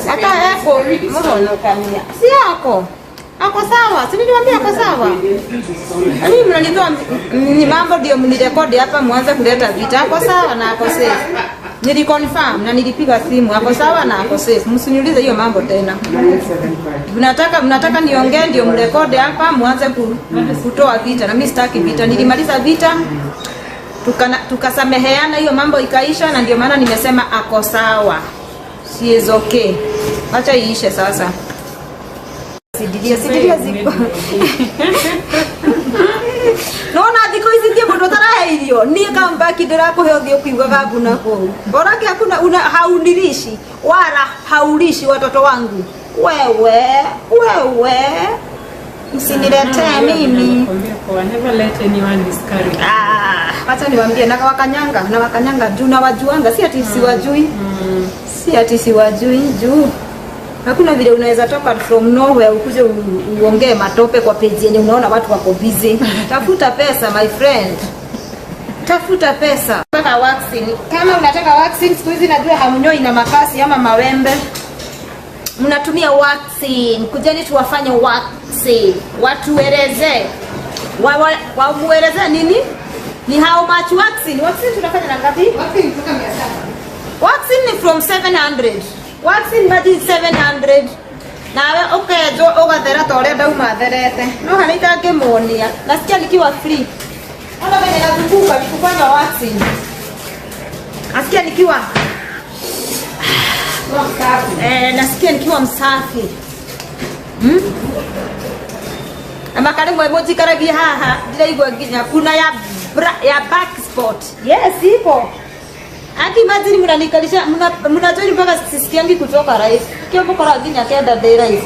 Hata yako mbona kamia? Si yako. Ako sawa. Si niliwaambia ako sawa. Mimi mnanitoa ni mambo ndio mnirekodi hapa mwanze kuleta vita. Ako sawa na ako safe. Niliconfirm na nilipiga simu. Ako sawa na ako safe. Msiniulize hiyo mambo tena. Mnataka niongee ndio mrekodi hapa mwanze kutoa vita. Na mimi sitaki vita. Nilimaliza vita. Tukasameheana hiyo mambo ikaisha na ndio maana nimesema ako sawa. She is okay. Acha iishe sasa. Sidilia ziko. Nona diko izitie bodo tarahirio. Ni kamba kidera ko heothio kuiga gabu nako. Bora ki hakuna haunirishi wala haulishi watoto wangu. Wewe. Msiniletee mimi. Never let anyone discourage. Acha niwaambie na wakanyanga juu na wajuanga si ati siwajui. Si ati siwajui juu. Hakuna vile unaweza toka from nowhere ukuje uongee matope kwa page yenye unaona watu wako busy. Tafuta pesa my friend. Tafuta pesa. Nataka waxing. Kama unataka waxing siku hizi najua hamnyoi na makasi ama mawembe. Mnatumia waxing. Kujeni tuwafanye waxing. Watueleze. Wamueleze nini? Ni how much waxing? Waxing tunafanya na ngapi? Waxing kutoka 700. Waxing ni from 700. Waxing maji 700. Nawe ukejo ugathera tore ndauma therete. No hanita ngemonia. Nasikia nikiwa free. Ona vile nazunguka nikufanya waxing. Nasikia nikiwa nasikia nikiwa msafi. Ama kale mwe moji karagia haha ndiraigwa nginya kuna ya back spot. Yes ipo. Aki imagine mnanikalisha mnajua mpaka sisikiangi kutoka rais. Kio mko kwa nginya kenda dera hizo.